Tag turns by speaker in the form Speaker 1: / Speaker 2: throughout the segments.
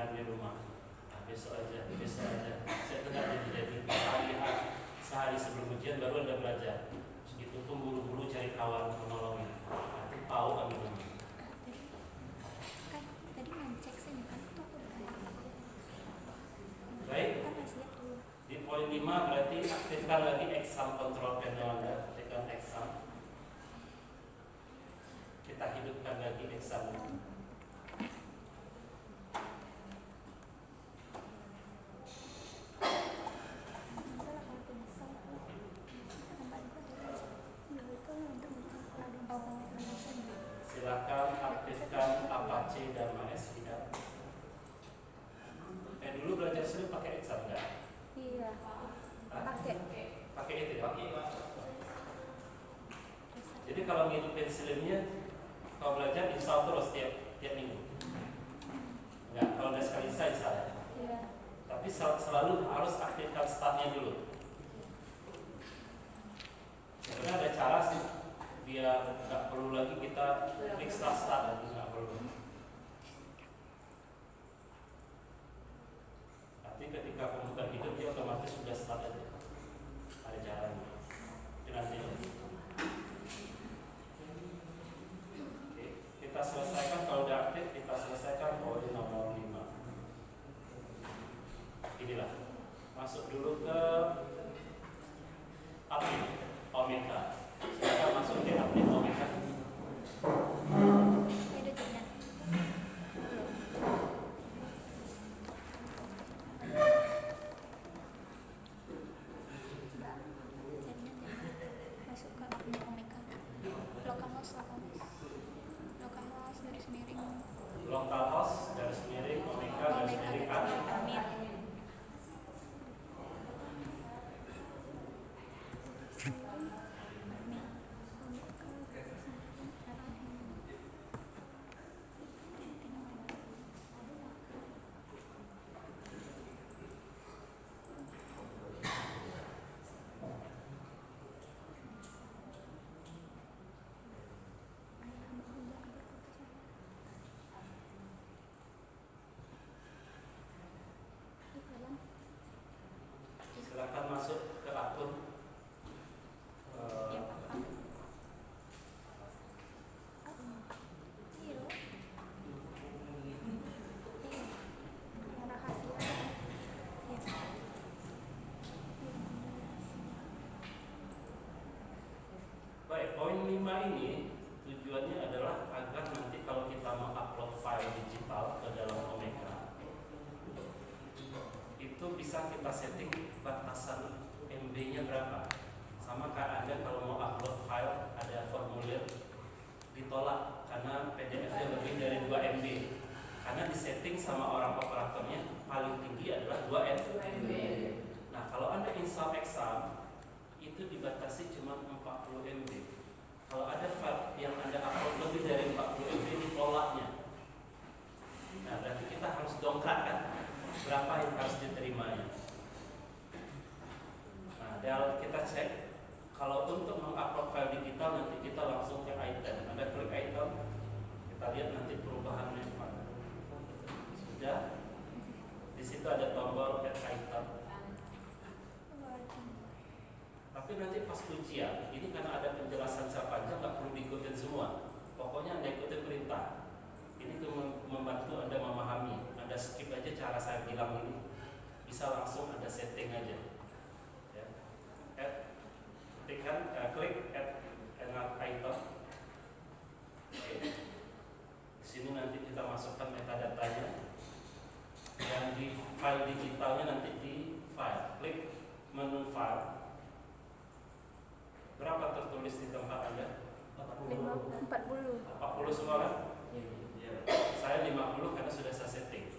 Speaker 1: settingan di rumah. Nah, besok aja. Saya tidak jadi sehari sebelum ujian baru Anda belajar. Itu pun buru-buru cari kawan menolongin. Nanti tahu kan di rumah.
Speaker 2: Tadi ngecek sih kan itu aku
Speaker 1: Baik. Di poin 5 berarti aktifkan lagi exam control panel Anda. Tekan exam. Kita hidupkan lagi exam. Silakan aktifkan Apache dan MySQL. Dulu belajar sering pakai exam enggak?
Speaker 2: Iya.
Speaker 1: Pakai itu ya? Jadi kalau ngidupin Selenium, kalau belajar install terus tiap minggu. Enggak, kalau udah sekali install ya.
Speaker 2: Iya.
Speaker 1: Tapi selalu harus aktifkan startnya dulu. Sebenarnya ada cara sih biar nggak perlu lagi kita klik start lagi, nggak perlu. Tapi ketika komputer hidup dia otomatis sudah start aja. Ada caranya. Itu nanti. Oke, kita selesaikan kalau udah aktif, kita selesaikan poin nomor 5. Inilah. Masuk dulu ke update Omega. Silakan masuk ke update Omega. Localhost garis miring Omega garis miring admin. Silakan masuk ke akun Baik, poin 5 ini tujuannya adalah agar nanti kalau kita mau upload file digital ke dalam Omega itu bisa kita setting batasan MB-nya berapa. Sama kayak Anda kalau mau upload file ada formulir ditolak karena PDF-nya lebih dari 2 MB. Karena disetting sama orang operatornya paling tinggi adalah 2 MB. Nah, kalau Anda install exam itu dibatasi cuma 40 MB. Kalau ada file yang Anda upload lebih dari 40 MB ditolaknya. Nah, berarti kita harus dongkrak kan berapa yang harus diterimanya. Nah, kita cek kalau untuk mengupload file digital nanti kita langsung ke item. Anda klik item, kita lihat nanti perubahannya. Sudah. Di situ ada tombol add item. Tapi nanti pas ujian, ini karena ada penjelasan secara panjang nggak perlu diikutin semua. Pokoknya Anda ikutin perintah. Ini membantu Anda memahami. Anda skip aja cara saya bilang ini, bisa langsung ada setting aja. Ya. Klik add item. Oke. Di sini nanti kita masukkan metadatanya. Dan di file digitalnya nanti di file. Klik menu file. Berapa tertulis di tempat Anda? 40 semua kan? Saya 50 karena sudah saya setting.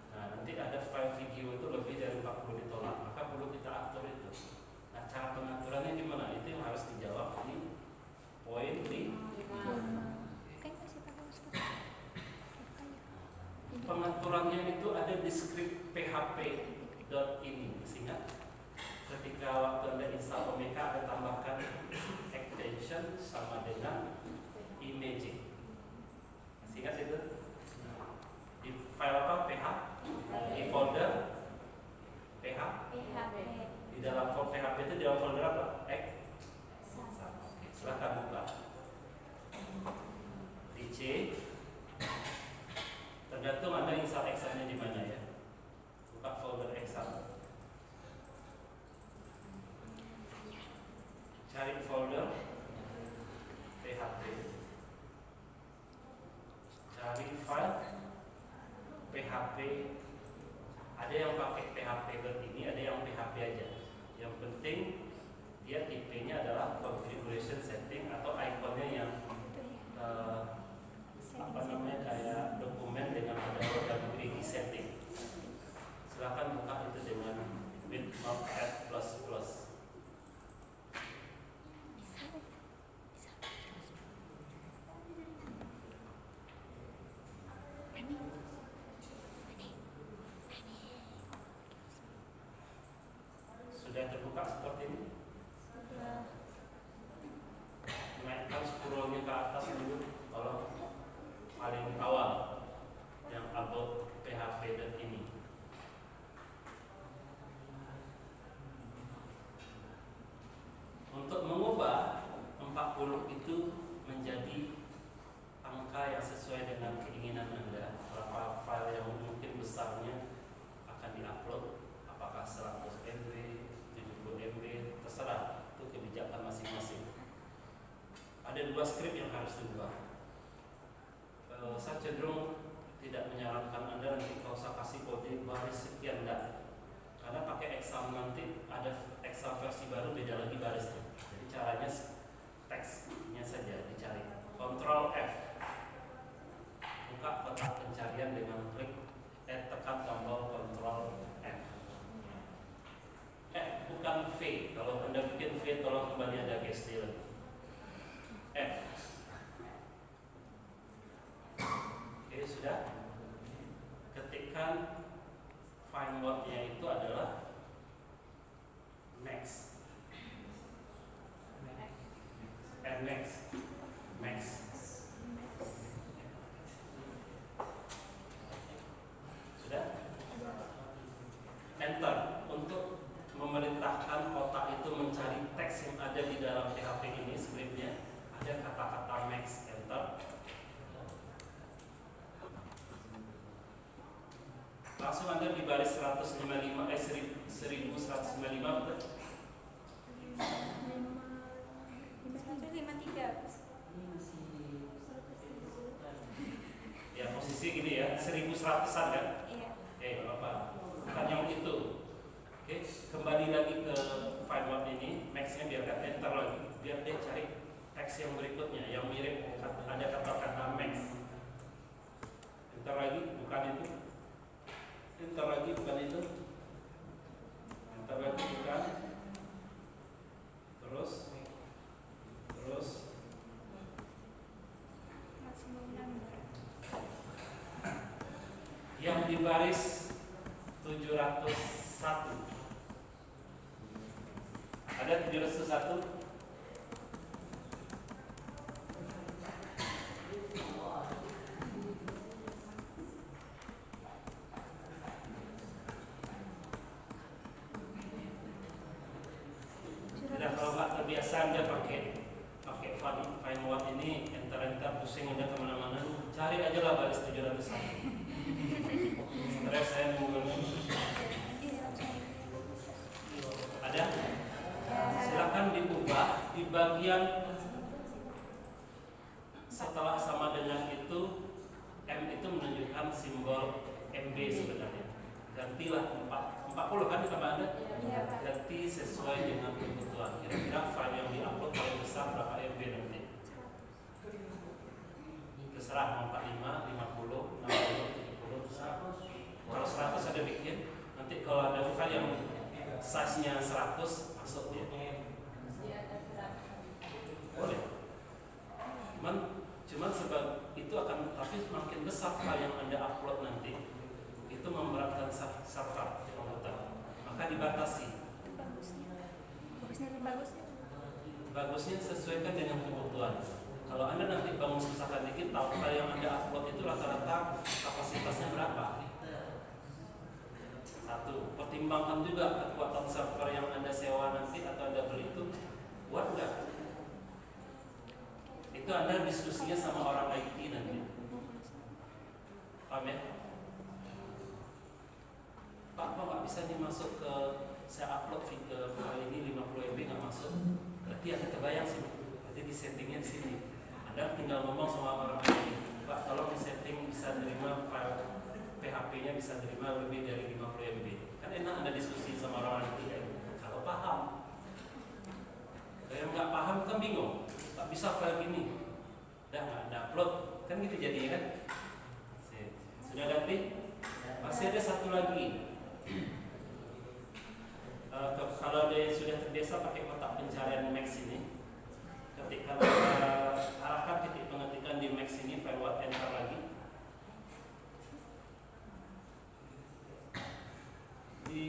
Speaker 1: Nah, nanti ada file video itu lebih dari 40 ditolak, maka perlu kita atur itu. Nah, cara pengaturannya gimana? Itu yang harus dijawab di poin 5. Pengaturannya itu ada di script php.ini, ingat? Ketika waktu Anda install Omega ada tambahkan extension sama dengan imaging. Masih ingat itu? Di file apa? PH di folder PH.
Speaker 2: PHP.
Speaker 1: Di dalam folder PHP itu di dalam folder apa? Silahkan buka. Di C. Tergantung Anda install Excel-nya di mana ya. Buka folder Excel. Cari folder PHP. Cari file PHP. Ada yang pakai PHP ini, ada yang PHP aja. Yang penting dia tipenya adalah configuration setting atau ikonnya yang apa namanya kayak dokumen dengan ada WD setting. Silakan buka itu dengan bitmap add plus plus. Sudah terbuka seperti ini? Naikkan scrollnya ke atas dulu. Kalau paling awal yang about PHP dan ini. Untuk mengubah 40 itu menjadi angka yang sesuai dengan keinginan Anda. Berapa file yang mungkin besarnya akan diupload, apakah 100 MB, 70 MB, terserah, itu kebijakan masing-masing. Ada 2 script yang harus diubah. Saya cenderung tidak menyarankan Anda nanti kalau saya kasih kode baris sekian enggak. Karena pakai Excel nanti ada Excel versi baru beda lagi barisnya. Jadi caranya teksnya saja dicari. Ctrl F. Buka kotak pencarian dengan klik tekan tombol Ctrl F. Bukan V. Kalau Anda bikin V tolong kembali ada GST lagi. F. Oke, sudah. Ketikkan find word-nya itu adalah next. And next. Next. Sudah? Enter untuk memerintahkan kotak itu mencari teks yang ada di dalam PHP ini, scriptnya ada kata-kata max. Enter. Langsung Anda di baris 1155 betul?
Speaker 2: 153.
Speaker 1: Ya posisi gini ya, 1100-an kan?
Speaker 2: Iya.
Speaker 1: Oke, apa? Bukan yang itu. Oke, kembali lagi ke file word ini, max-nya biarkan enter lagi, biar dia cari teks yang berikutnya yang mirip ada kata-kata max. Enter lagi, bukan itu. Enter lagi, bukan itu. Enter lagi, bukan. Terus yang di baris 701 ada 701. Tidak, kalau nggak terbiasa Anda pakai find word ini enter pusing Anda kemana-mana, cari aja lah baris 701. Stres saya mengulangi. Ada? Silakan diubah di bagian setelah sama dengan itu, M itu menunjukkan simbol MB sebenarnya. Gantilah 40 kan sama Anda? Ganti sesuai dengan kebutuhan. Kira-kira file yang diupload paling besar berapa MB nanti? Terserah, 45, 50, 60, 70, terserah. Kalau 100 ada bikin, nanti kalau ada file yang size-nya 100 masuk dia. Boleh. Cuman sebab itu akan, tapi makin besar file yang Anda upload nanti, itu memberatkan server komputer. Maka dibatasi. Bagusnya sesuaikan dengan kebutuhan. Kalau Anda nanti bangun susahkan dikit, tahu file yang Anda upload itu rata-rata kapasitasnya berapa? Satu, pertimbangkan juga kekuatan server yang Anda sewa nanti atau Anda beli itu kuat nggak? Itu Anda diskusinya sama orang IT nanti. Paham ya? Pak, kok nggak bisa dimasuk ke, saya upload ke file ini 50 MB nggak masuk? Berarti Anda kebayang sih, berarti di settingnya di sini. Anda tinggal ngomong sama orang IT, Pak, tolong di setting bisa terima file PHP-nya bisa terima lebih dari 50 MB. Kan enak Anda diskusi sama orang IT ya. Kalau paham. Kalau yang nggak paham kan bingung. Tak bisa file ini. Udah nggak upload. Kan gitu jadinya kan. Sudah ganti? Masih ada satu lagi. Kalau dia sudah terbiasa pakai kotak pencarian Max ini, ketika arahkan titik pengetikan di Max ini, forward enter lagi. Di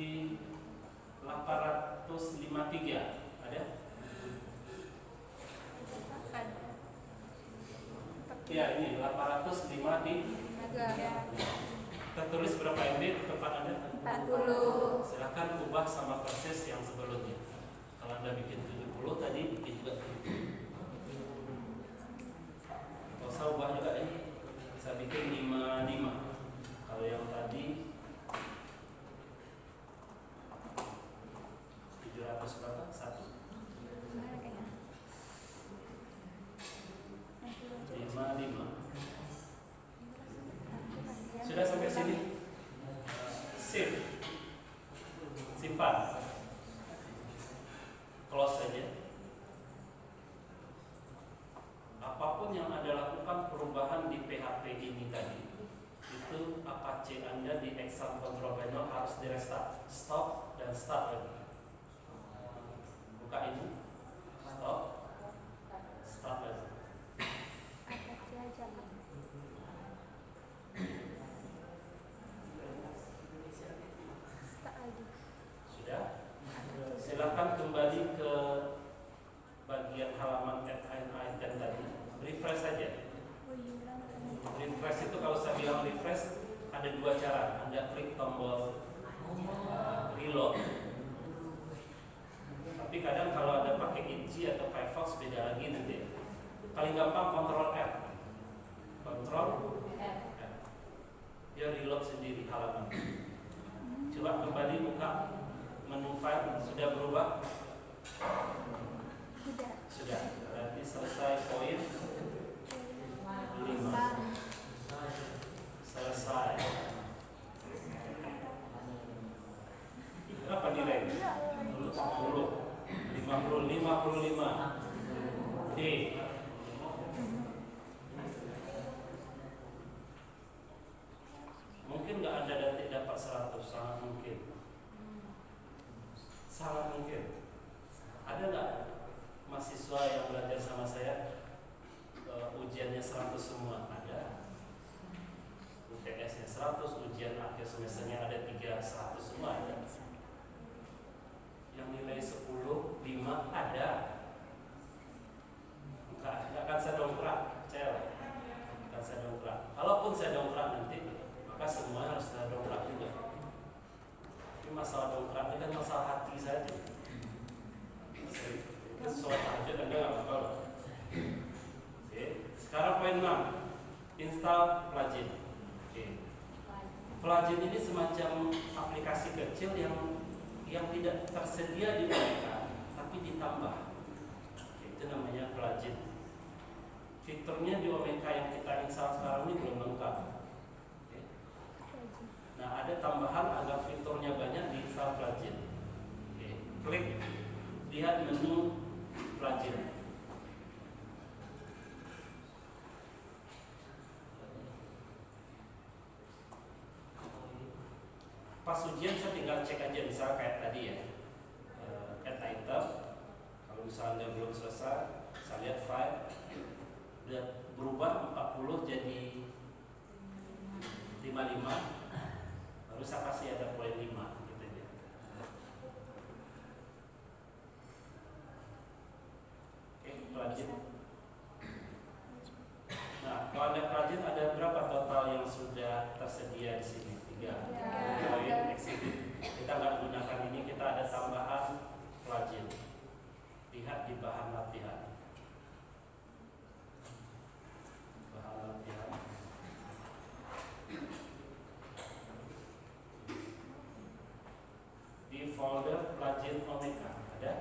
Speaker 1: 853 ada? Ya ini 805 di tertulis berapa MB di tempat Anda?
Speaker 2: 40.
Speaker 1: Silahkan ubah sama persis yang sebelumnya. Kalau Anda bikin 70 tadi bikin juga 70. Kalau usah ubah juga ini, bisa bikin 55. Kalau yang tadi 700 berapa? 1. 55. Sudah sampai sini? Save. Simpan. Close saja. Apapun yang Anda lakukan perubahan di PHP ini tadi, itu Apache Anda di exam control panel harus di restart. Stop dan start lagi. Buka ini. Stop. Start lagi. Sudah. Silakan kembali ke bagian halaman item tadi. Refresh saja. Refresh itu kalau saya bilang refresh ada dua cara. Anda klik tombol reload. Tapi kadang kalau ada pakai Edge atau Firefox beda lagi nanti. Paling gampang Ctrl F. Ctrl F. Dia reload sendiri halaman. Coba kembali buka menu file. Sudah berubah? Sudah. Berarti selesai poin 5. Selesai. Berapa nilai? 10, 50, 55. D. Mungkin nggak Anda dapat 100, sangat mungkin. Sangat mungkin. Ada nggak mahasiswa yang belajar sama saya ujiannya 100 semua? Ada. UTS-nya 100, ujian akhir semesternya ada 300 semua ada. Yang nilai 10, 5 ada. Enggak akan saya dongkrak, percayalah. Akan saya dongkrak. Kalaupun saya dongkrak nanti, maka semua harus saya dongkrak juga. Tapi masalah dongkrak ini kan masalah hati saja. Itu soal tahajud Anda nggak apa-apa loh. Oke. Sekarang poin 6, install plugin. Oke. Plugin ini semacam aplikasi kecil yang tidak tersedia di mereka, tapi ditambah. Itu namanya plugin. Fiturnya di OMK yang kita install sekarang ini belum lengkap. Oke. Nah, ada tambahan agar fiturnya banyak di install plugin. Oke. Klik, lihat menu plugin. Pas ujian saya tinggal cek aja, misalnya kayak tadi ya, add item. Kalau misalnya belum selesai, saya lihat file udah berubah 40 jadi 55, baru saya kasih ada poin 5 gitu aja. Oke, plugin. Nah, kalau ada plugin ada berapa total yang sudah plugin Omeka? Ada?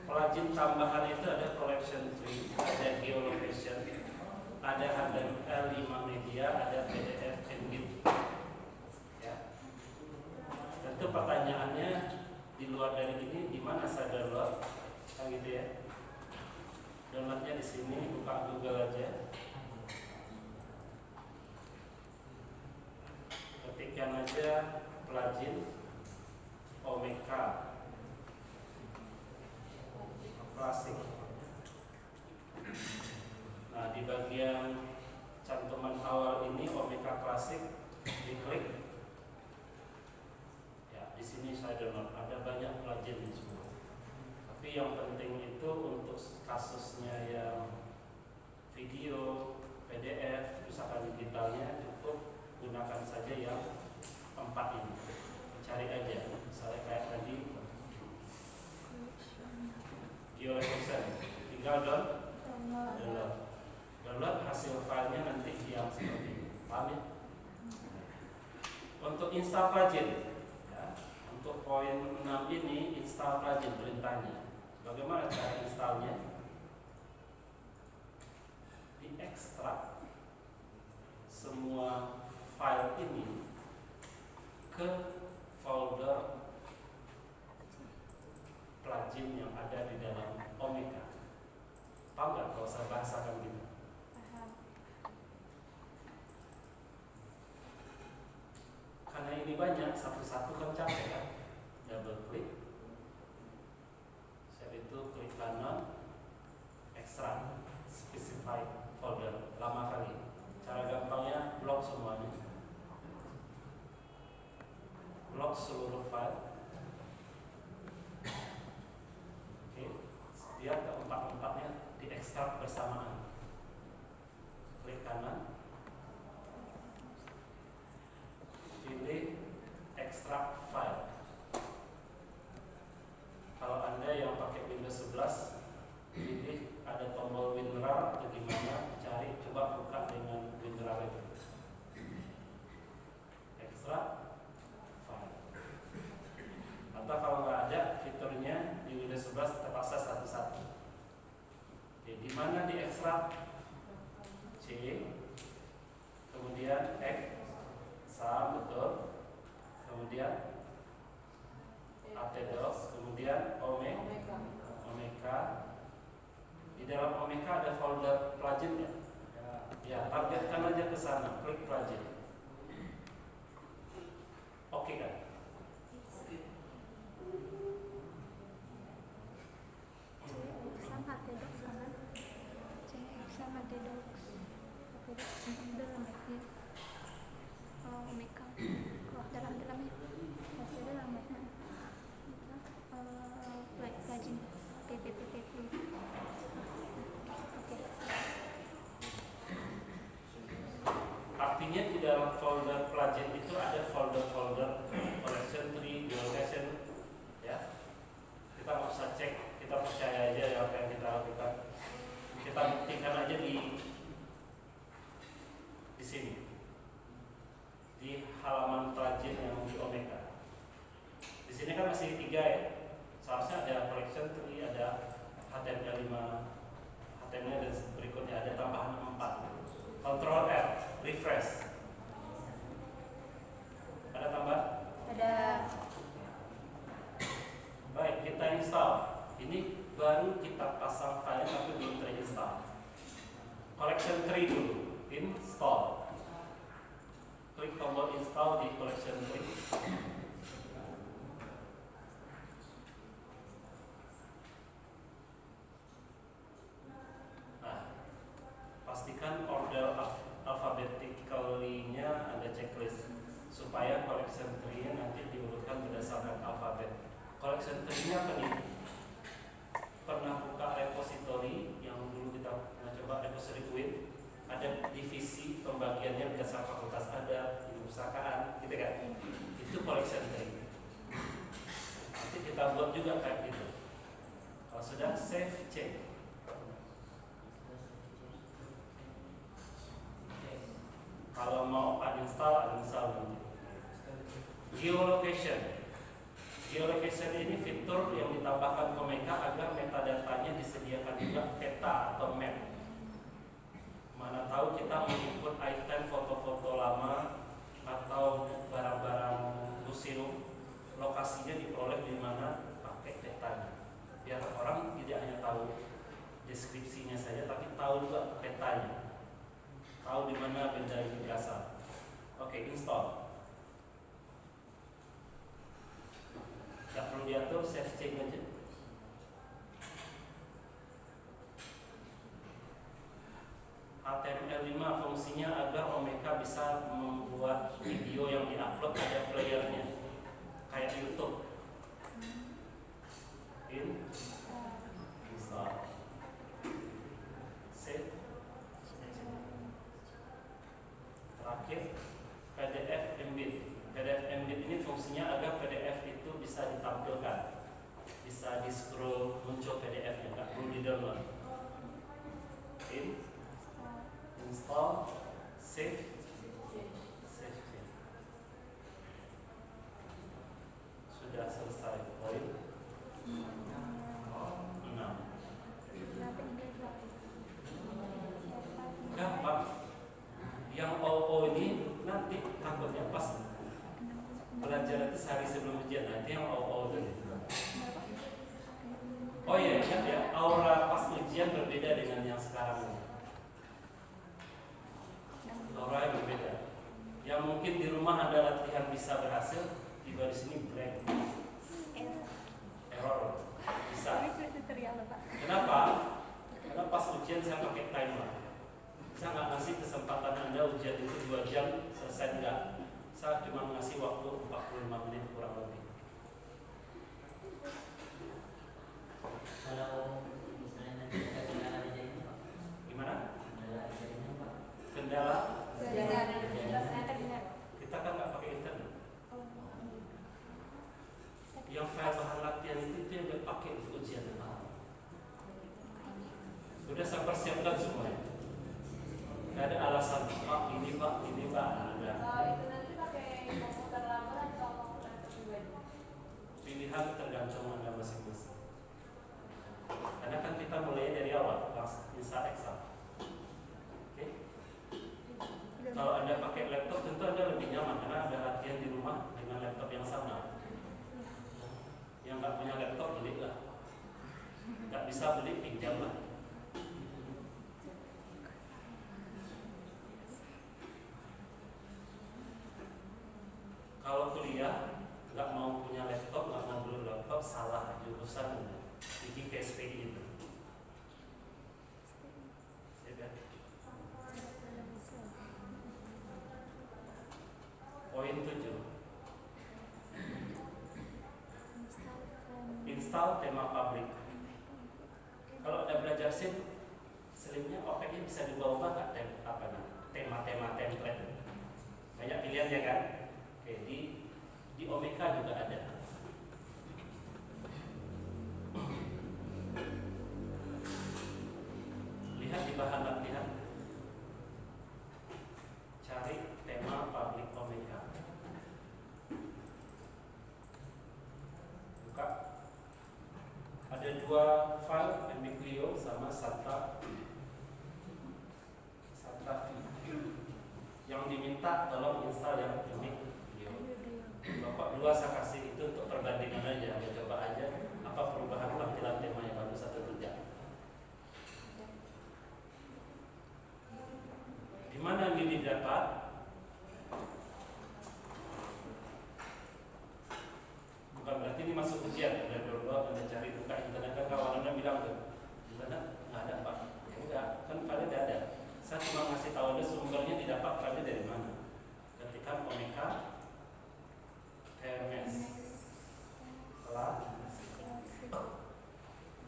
Speaker 1: Plugin tambahan itu ada collection tree, ada geolocation, ada HTML 5 media, ada PDF and Git. Ya. Tentu pertanyaannya di luar dari ini di mana saya download? Kan gitu ya. Downloadnya di sini, buka Google aja. Ketikkan aja plugin Omeka Classic. Nah, di bagian cantuman awal ini Omeka Classic, diklik. Ya, di sini saya download. Ada banyak plugin di semua. Tapi yang penting itu untuk kasusnya yang video, PDF, usaha digitalnya cukup gunakan saja yang 4 ini. Cari aja, misalnya kayak tadi geolocation, tinggal download hasil filenya nanti yang seperti ini. Paham ya? Untuk install plugin, ya, untuk poin 6 ini install plugin perintahnya. Bagaimana cara installnya? Diekstrak semua file ini ke folder plugin yang ada di dalam Omeka. Paham nggak kalau saya bahasakan gitu?
Speaker 2: Paham.
Speaker 1: Karena ini banyak, satu-satu kan capek kan? Double klik. Setelah itu klik kanan, extract, specify folder. Lama kali. Cara gampangnya blok semuanya. Blok seluruh file. Biar keempat-empatnya diekstrak bersamaan. Klik kanan, pilih ekstrak file. Kalau Anda yang pakai Windows 11, pilih ada tombol WinRAR atau gimana, cari, coba buka dengan WinRAR itu. Ekstrak file. Atau kalau nggak ada fiturnya di Windows 11 terpaksa satu-satu. Jadi di mana diekstrak? C, kemudian X, sama betul, kemudian ATDOS, kemudian Omeka. Di dalam Omeka ada folder plugin ya? Ya, targetkan aja ke sana, klik plugin. Oke kan?
Speaker 2: Sama Dedox kan? Sama Dedox. Udah alamatnya. Omeka. Keluar dalamnya. Masih ada alamatnya. Plugin. PPPP. Oke.
Speaker 1: Artinya di dalam folder plugin itu ada folder-folder collection tree, geolocation, ya. Kita nggak usah cek, kita percaya aja ya apa yang kita lakukan. Kita buktikan aja di sini, di halaman plugin yang di Omeka. Di sini kan masih 3 ya. Seharusnya ada collection tree, ada HTML 5, HTML dan berikutnya ada tambahan 4. Ctrl R, refresh. Ada tambah?
Speaker 2: Ada.
Speaker 1: Baik, kita install. Ini baru kita pasang file tapi belum terinstall. Collection tree dulu, install. Klik tombol install di collection tree. Nah, pastikan order alphabetically-nya ada checklist supaya collection tree-nya nanti diurutkan berdasarkan alfabet. Collection tree-nya apa nih? Pernah buka repository yang dulu kita pernah coba repository Queen, ada divisi pembagiannya berdasarkan fakultas, ada di perusahaan, gitu kan? Itu collection tree. Nanti kita buat juga kayak gitu. Kalau sudah save change. Kalau mau uninstall nanti. Geolocation. Geolocation ini fitur yang ditambahkan Omeka agar metadatanya disediakan juga peta atau map. Mana tahu kita menginput item foto-foto lama atau barang-barang museum, lokasinya diperoleh di mana pakai petanya. Biar orang tidak hanya tahu deskripsinya saja, tapi tahu juga petanya, tahu di mana benda itu berasal. Oke, install. Tidak perlu diatur, save change aja. HTML5 fungsinya agar Omeka bisa membuat video yang diupload ada playernya, kayak YouTube. Install, save. Terakhir PDF embed. PDF embed ini fungsinya agar PDF itu bisa ditampilkan, bisa di scroll muncul PDF-nya, nggak perlu di download. Install, save. Sudah selesai poin 6. Gampang. Yang OO ini nanti takutnya pas pelajaran itu sehari sebelum ujian, nanti yang OO tadi. Oh iya, ingat ya, aura pas ujian berbeda dengan yang sekarang ini. Aura yang berbeda. Yang mungkin di rumah ada latihan bisa berhasil, tiba di sini blank. Error. Bisa. Kenapa? Karena pas ujian saya pakai timer. Saya nggak ngasih kesempatan Anda ujian itu 2 jam selesai, enggak. Saya cuma ngasih waktu 45 menit kurang lebih.
Speaker 3: Kalau misalnya nanti ada kendala di jalan, Pak.
Speaker 1: Gimana?
Speaker 3: Kendala di jalan, Pak.
Speaker 1: Kendala?
Speaker 2: Internet.
Speaker 1: Kita kan nggak pakai internet. Yang file bahan latihan itu yang dipakai untuk ujian. Sudah saya persiapkan semuanya. Nggak ada alasan, Pak ini Pak, ini Pak. Ada.
Speaker 4: Itu nanti pakai komputer lama atau komputer pribadi?
Speaker 1: Pilihan tergantung Anda masing-masing. Karena kan kita mulai dari awal, langsung bisa Excel. Oke? Kalau Anda pakai laptop tentu Anda lebih nyaman karena ada latihan di rumah dengan laptop yang sama. Yang nggak punya laptop belilah. Nggak bisa beli pinjam lah. Kalau kuliah nggak mau punya laptop, nggak mau beli laptop, salah jurusan ini ke SPI itu. Poin 7. Install tema publik. Kalau Anda belajar SIM, selimnya OPEC-nya bisa diubah nggak tema-tema template. Banyak pilihan ya kan? Oke, di Omeka juga ada. Lihat di bahan latihan, cari tema publik Omeka. Buka. Ada 2 file, Ambiguo sama Santa V. Yang diminta tolong install yang Ambiguo. Bapak 2 saya kasih itu untuk perbandingan aja, coba aja apa perubahan tampilan tema yang bagus atau tidak. Di mana ini didapat? Bukan berarti ini masuk ujian, ada download, Anda cari buka internet, kan kawan Anda bilang tuh, internet nggak ada Pak. Ya enggak, kan file tidak ada. Saya cuma ngasih tahu Anda sumbernya didapat file dari mana. Ketika Omeka TMS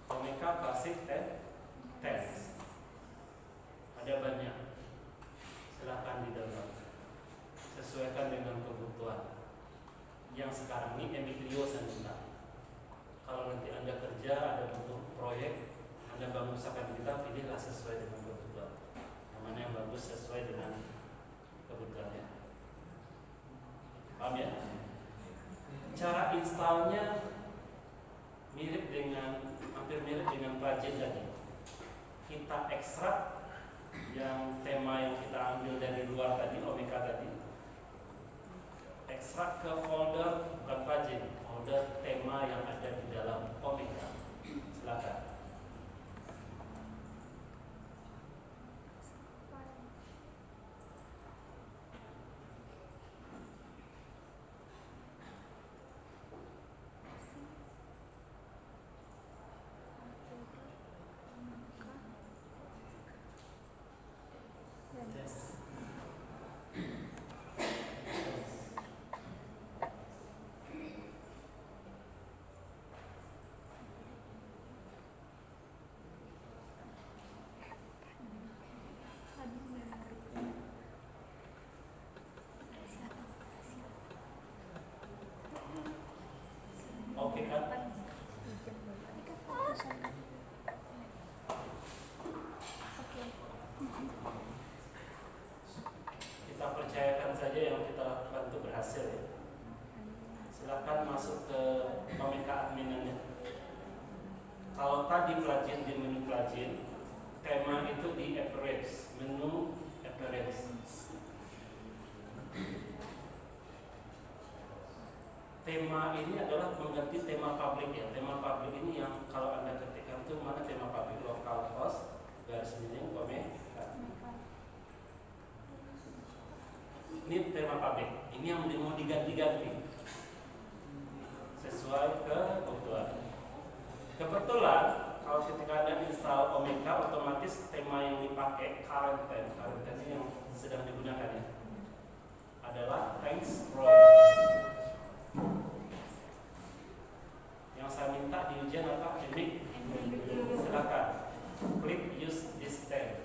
Speaker 1: Omeka Classic Test ada banyak, silahkan di download. bagus sesuai dengan kebutuhannya. Paham ya? Cara installnya hampir mirip dengan plugin tadi. Kita ekstrak yang tema yang kita ambil dari luar tadi, Omeka tadi, ekstrak ke folder, bukan plugin, folder tema yang ada di dalam Omeka. Silakan. Oke kan? Kita percayakan saja yang kita lakukan itu berhasil ya. Silakan masuk ke Omeka adminannya. Kalau tadi plugin di menu plugin, tema itu di appearance, menu appearance. Tema ini adalah mengganti tema public ya. Tema public ini yang kalau Anda ketikkan itu mana tema public, localhost garis miring Omeka. Ini tema public. Ini yang mau diganti-ganti sesuai kebutuhan. Kebetulan kalau ketika Anda install Omeka, otomatis tema yang dipakai current time ini yang sedang digunakan ya, adalah thanks from. Yang saya minta di ujian apa? Ini silakan klik use this tab.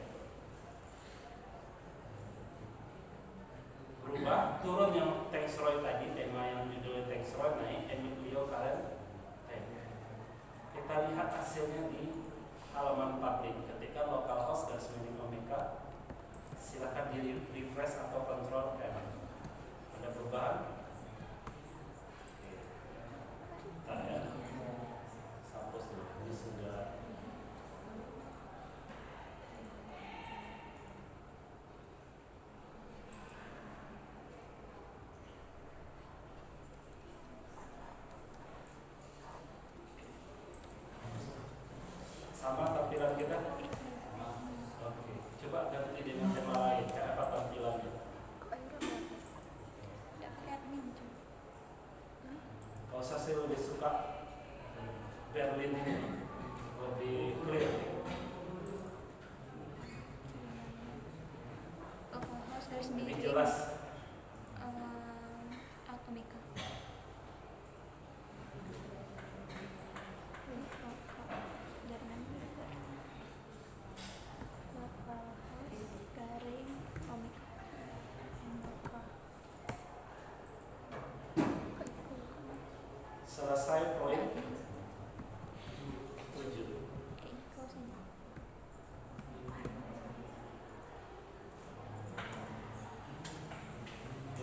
Speaker 1: Berubah, turun yang thanks Roy tadi, tema yang judulnya thanks Roy, naik Emilio current time. Kita lihat hasilnya di halaman public. Ketika localhost garis miring Omeka, silakan di refresh atau control F. Ada perubahan? Ya. Hapus dulu. Ini sudah. Sama tampilan kita? Oke. Coba ganti dengan tema lain. Kayak apa tampilannya? Kalau saya lebih suka Berlin ini lebih clear. Lebih jelas.
Speaker 2: Omeka.
Speaker 1: Selesai poin 7.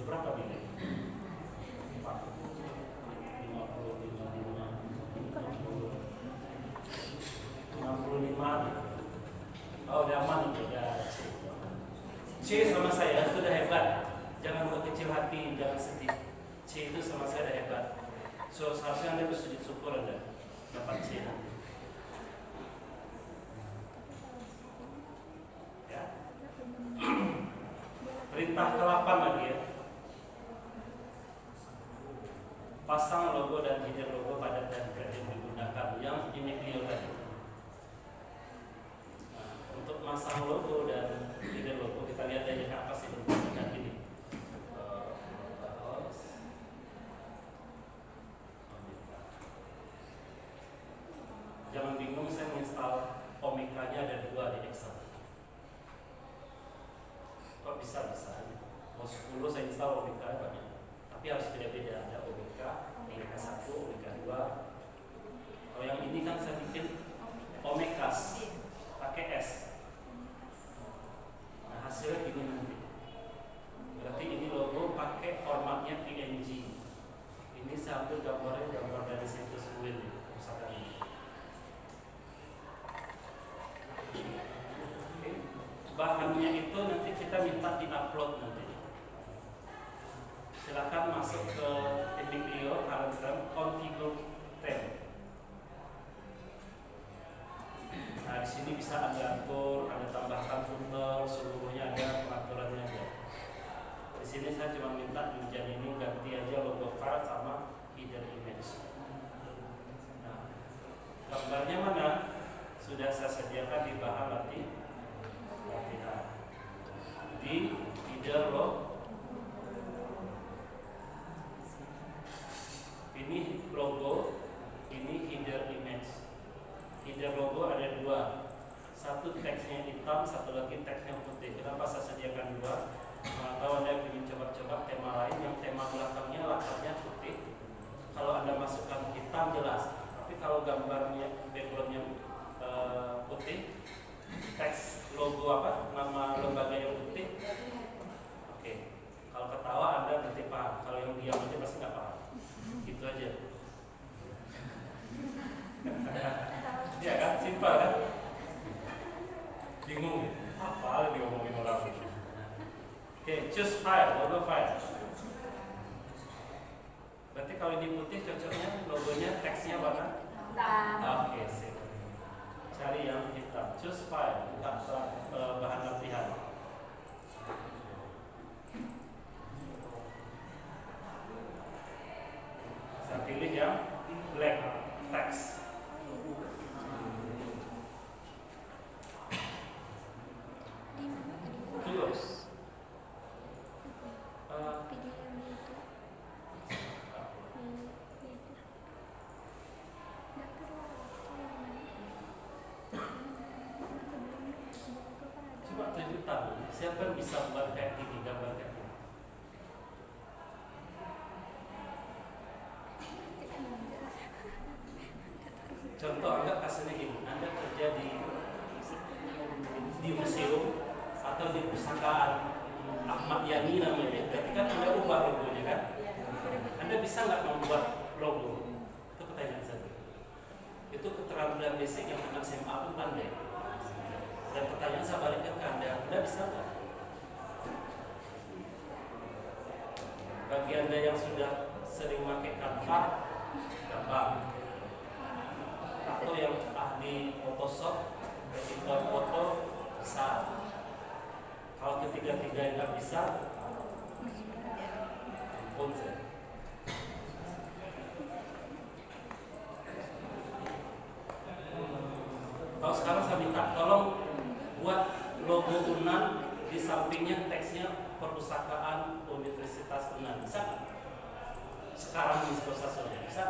Speaker 1: Berapa nilai? 65. Oh, udah aman itu, udah C sama saya itu udah hebat. Jangan berkecil hati, jangan sedih. C itu sama saya udah hebat. So, seharusnya Anda bersujud syukur Anda dapat C nanti. Ya. Perintah ke-8 lagi ya. Pasang logo dan header logo pada template yang digunakan yang ini video tadi. Nah, untuk masang logo dan header logo kita lihat aja apa sih bentuknya ini. Jangan bingung, saya menginstal Omeka-nya ada 2 di Excel. Kok bisa aja. Mau 10 saya install Omeka banyak. Tapi harus beda-beda, ada Omeka 1, Omeka 2. Kalau yang ini kan saya bikin Omekas pakai S. Nah, hasilnya bahannya itu nanti kita minta di-upload nanti. Silakan masuk ke Ediclio Telegram configure tab. Nah, di sini bisa Anda atur, Anda tambahkan footer, seluruhnya ada pengaturannya aja. Di sini saya cuma minta di ujian ini ganti aja logo file sama hidden image. Nah, gambarnya mana? Sudah saya sediakan di bahan latihan. Di hidden logo. Ini logo, ini hidden image. Hidden logo ada dua, satu teksnya hitam, satu lagi teksnya putih. Kenapa saya sediakan dua? Kalau Anda ingin coba-coba tema lain yang tema belakangnya latarnya putih, kalau Anda masukkan hitam jelas. Tapi kalau gambarnya backgroundnya putih, teks logo apa nama lembaga yang putih, oke. Kalau ketawa Anda nanti paham. Kalau yang diam aja pasti nggak paham. Gitu aja. Ya kan, simpel kan? Bingung ya? Apa yang diomongin orang? Oke, choose file, logo file. Berarti kalau ini putih cocoknya logonya teksnya warna? Oke, sip. Cari yang hitam. Choose file, bukan bahan latihan. Saya pilih yang black text. Close. Coba tunjuk tangan. Siapa yang bisa buat kayak gini, gambar kayak gini? Contoh anggap hasilnya gini. Anda kerja di museum atau di pustakaan Ahmad Yani namanya. Berarti kan Anda ubah logonya kan? Anda bisa nggak membuat logo? Itu pertanyaan saya. Itu keterampilan basic yang anak SMA pun pandai. Dan pertanyaan saya balikkan ke Anda bisa nggak? Bagi Anda yang sudah sering pakai Canva, gampang. Atau yang ahli Photoshop, editor foto, bisa. Kalau ketiga-tiga nggak bisa, pun saya. Kalau sekarang saya minta tolong buat logo UNAN di sampingnya teksnya Perpustakaan Universitas UNAN, bisa nggak? Sekarang di prosesnya bisa?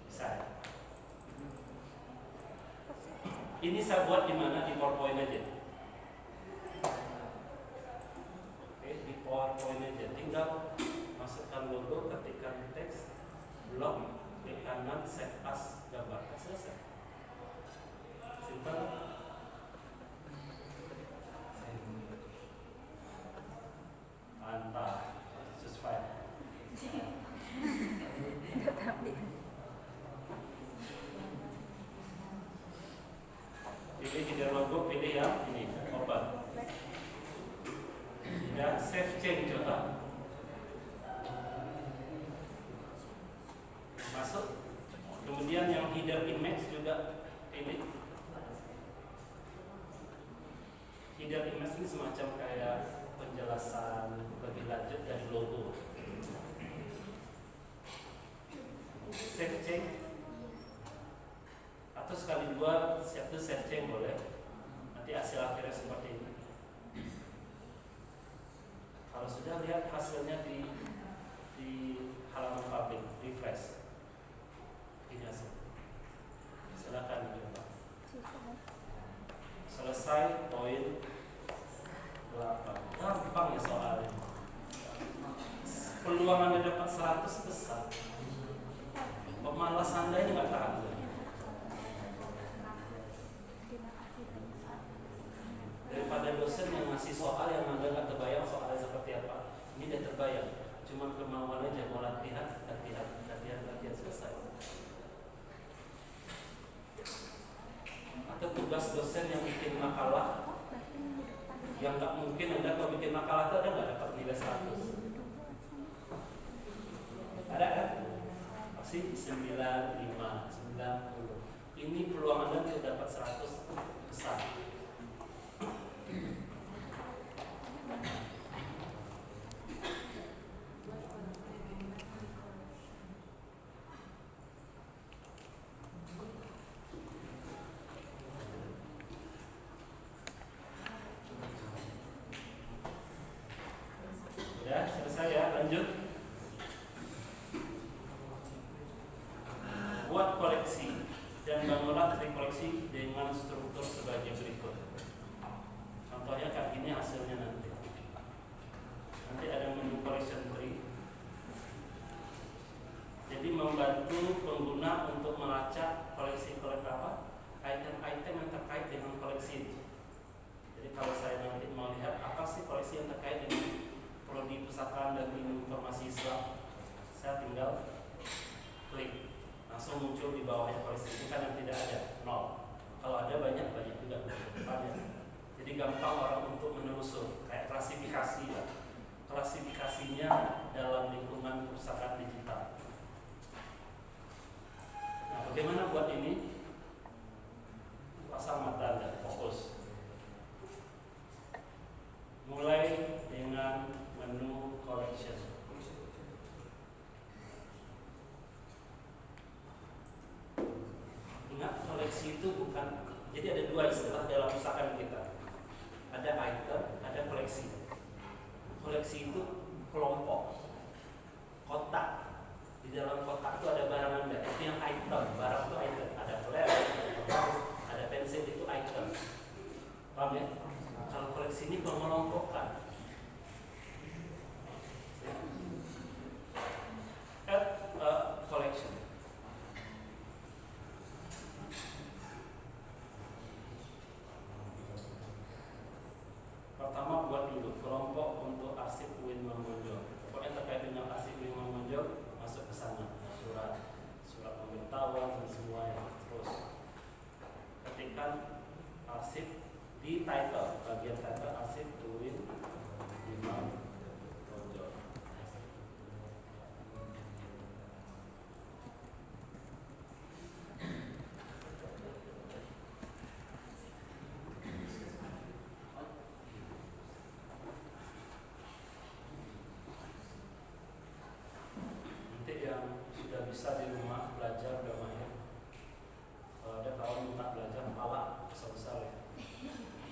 Speaker 1: Bisa. Ini saya buat di mana? Di PowerPoint aja. Oke, di PowerPoint aja. Tinggal masukkan logo, ketikkan teks, blok, klik kanan, save as, gambar. Selesai. Simple. Mantap. Just fine. Pilih hidden logo, pilih yang ini, open. Dan save change coba. Masuk. Kemudian yang hidden image juga pilih. Hidden image ini semacam kayak penjelasan lebih lanjut dari logo. Save change. Atau sekali dua satu save change boleh. Nanti hasil akhirnya seperti ini. Kalau sudah lihat hasilnya di halaman publik, refresh. Ini hasil. Silakan dicoba. Selesai poin 8. Gampang ya soalnya. Peluang Anda dapat 100 besar. Pemalas Anda ini nggak tahan. Daripada dosen yang ngasih soal yang Anda nggak terbayang soalnya seperti apa. Ini udah terbayang. Cuma kemauan aja mau latihan selesai. Atau tugas dosen yang bikin makalah Yang nggak mungkin Anda kalau bikin makalah itu ada nggak dapat nilai 100? Ada kan? Pasti 95, 90. Ini peluang Anda untuk dapat 100 besar. Ya, selesai ya, lanjut. Buat koleksi dan bangunlah tree koleksi dengan struktur sebagai berikut. Contohnya kayak gini hasilnya nanti. Nanti ada menu collection tree. Jadi membantu pengguna untuk melacak koleksi-koleksi apa? Item-item yang terkait dengan koleksi ini. Jadi kalau saya nanti mau lihat apa sih koleksi yang terkait dengan prodi pusakaan dan informasi Islam, saya tinggal klik, langsung muncul di bawahnya koleksi. Ini kan yang tidak ada, 0. Kalau ada banyak juga banyak. Jadi gampang orang untuk menelusur, kayak klasifikasi ya. Klasifikasinya dalam lingkungan perpustakaan digital. Nah, bagaimana buat ini? Pasang mata Anda, fokus. Mulai dengan menu collection. Ingat, koleksi itu bukan, jadi ada dua istilah dalam pusakaan kita. Ada item, ada koleksi. Koleksi itu kelompok, kotak. Di dalam kotak itu ada barang Anda, itu yang item. Barang itu item. Ada flash, ada pensil, itu item. Paham ya? Kalau koleksi ini mengelompokkan. Add a collection. Pertama buat dulu kelompok untuk arsip Uin Mamunjol. Pokoknya terkait dengan arsip Uin Mamunjol masuk ke sana. Surat pemberitahuan dan semua yang terus. Ketikkan arsip di title, bagian title arsip Uin Mamunjol. Bisa di rumah belajar udah mahir. Kalau ada kawan minta belajar pala besar-besar ya.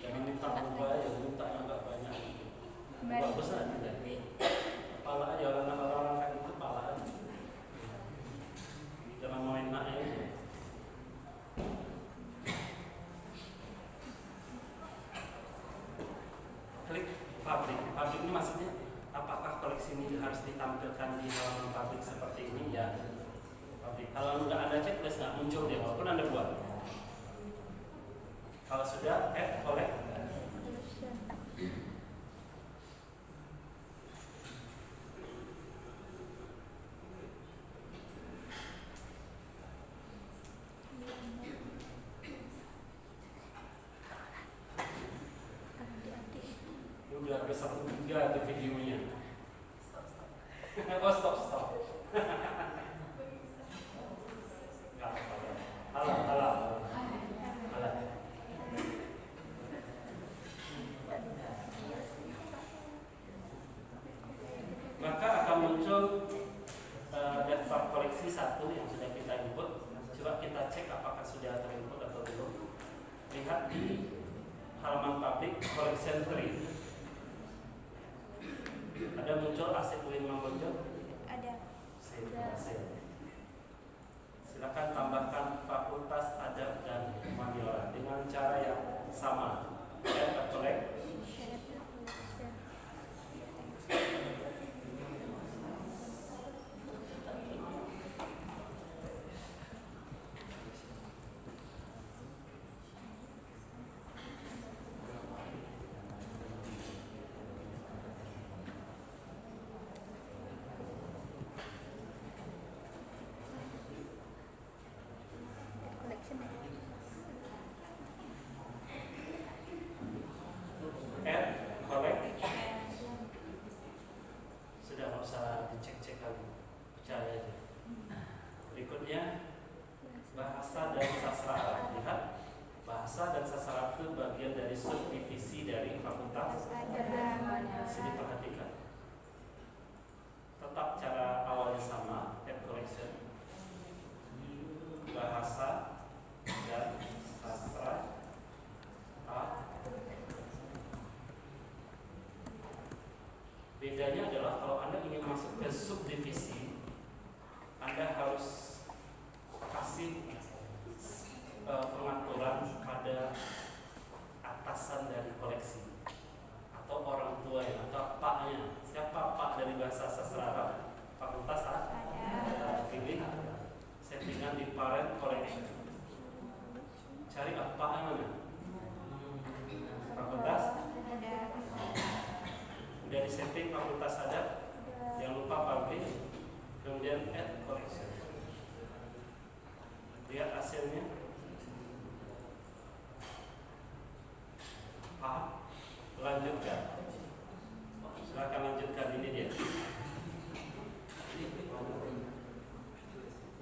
Speaker 1: Jangan minta berubah ya, minta yang agak banyak. Berubah besar tidak. Pala aja orang-orang kayak itu pala aja. Jangan mau enak ya. Klik publik. Publik ini maksudnya apakah koleksi ini harus ditampilkan di halaman publik seperti ini ya? Kalau nggak ada checklist nggak muncul dia walaupun Anda buat. Kalau sudah add collect. Udah ada 1/3 itu videonya. Oh stop. Maka akan muncul daftar koleksi 1 yang sudah kita input. Coba kita cek apakah sudah terinput atau belum. Lihat di halaman publik collection tree. Ada muncul arsip Uin Mamunjol? Ada. Silakan tambahkan Fakultas Adab dan Humaniora dengan cara yang sama. Add a collect. menjadi subdivisi dari fakultas. Sini perhatikan. Tetap cara awalnya sama, add collection, bahasa dan sastra A. Bedanya adalah kalau Anda ingin masuk ke subdivisi, Anda harus kasih pengaturan pada atasan dari koleksi atau orang tua ya, atau paknya. Siapa pak dari bahasa sastra Arab? Fakultas A. Pilih settingan di parent collection. Cari apa yang mana? Fakultas. Udah disetting fakultas ada. Jangan lupa publish. Kemudian add collection. Lihat hasilnya. A. Lanjutkan. Silakan lanjutkan, ini dia.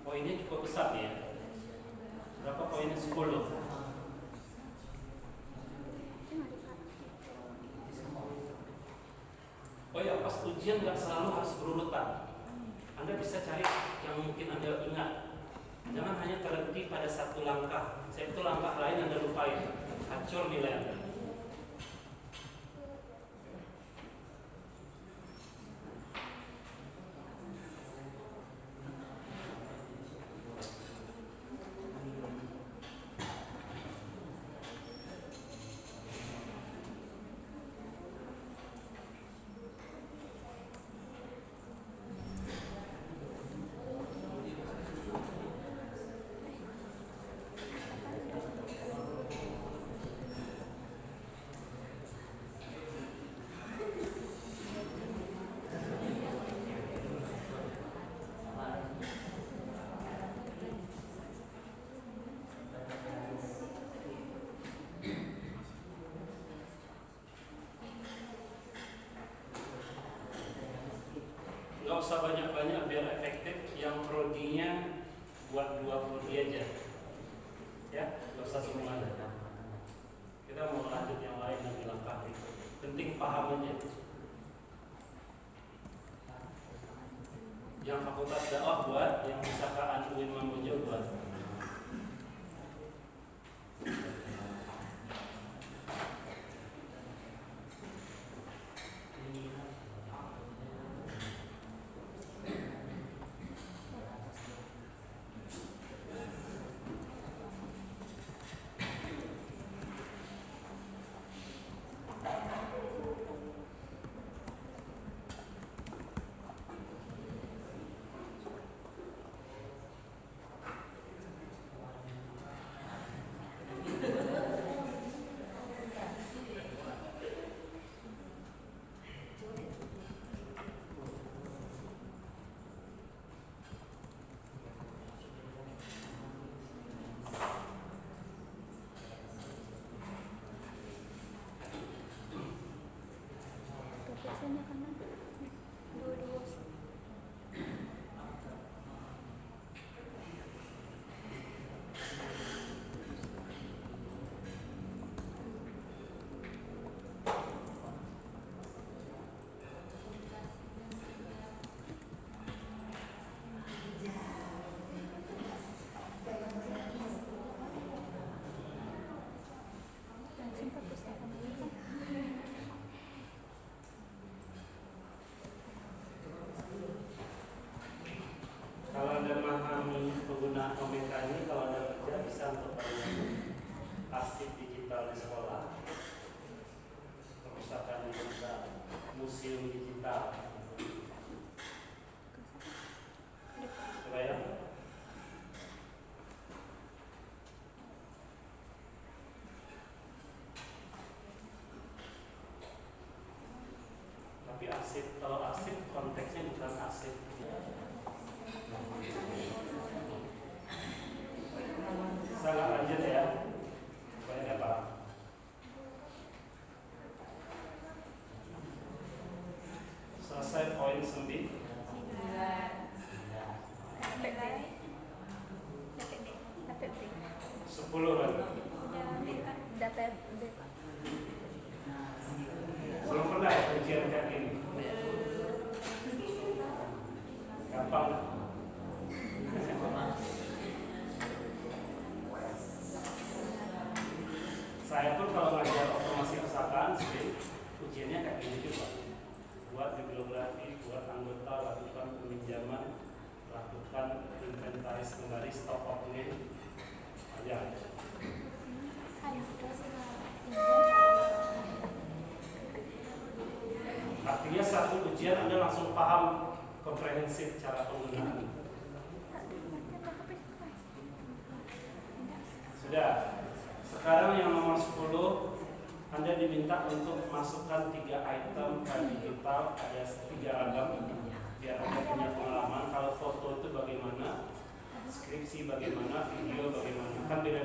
Speaker 1: Poinnya cukup besar nih ya. Berapa poinnya? 10. Oh ya, pas ujian nggak selalu harus berurutan. Anda bisa cari yang mungkin Anda ingat. Jangan hanya terhenti pada satu langkah. Satu langkah lain Anda lupain, hancur nilai Anda. Nggak usah banyak-banyak biar efektif. Yang prodinya buat 2 prodi aja ya, nggak usah semuanya. Kita mau lanjut yang lain nanti langkah itu. Penting paham aja. Yang fakultas dakwah buat, yang pusakaan UIN Mamuju buat.
Speaker 2: Biasanya kan dua-dua. Langsung ke pustaka mereka.
Speaker 1: Kalau Anda memahami penggunaan OMK ini, kalau Anda kerja bisa untuk arsip digital di sekolah, perpustakaan digital, museum digital. Kebayang? Tapi arsip, kalau arsip konteksnya bukan arsip. Sangat lanjut ya. Banyak apa? Selesai poin 9.
Speaker 2: DPD.
Speaker 1: 10 lagi.
Speaker 2: DPD.
Speaker 1: Belum pernah ujian kayak gini. Gampang. Saya pun kalau ngajar otomasi usahakan sih ujiannya kayak gini juga. Buat bibliografi, buat anggota, lakukan peminjaman, lakukan inventaris kembali stok opening aja. Artinya satu ujian Anda langsung paham komprehensif cara penggunaan. Sudah. Sekarang yang nomor 10, Anda diminta untuk masukkan 3 item file digital, ada 3 ragam, biar Anda punya pengalaman kalau foto itu bagaimana, skripsi bagaimana, video bagaimana, kan beda.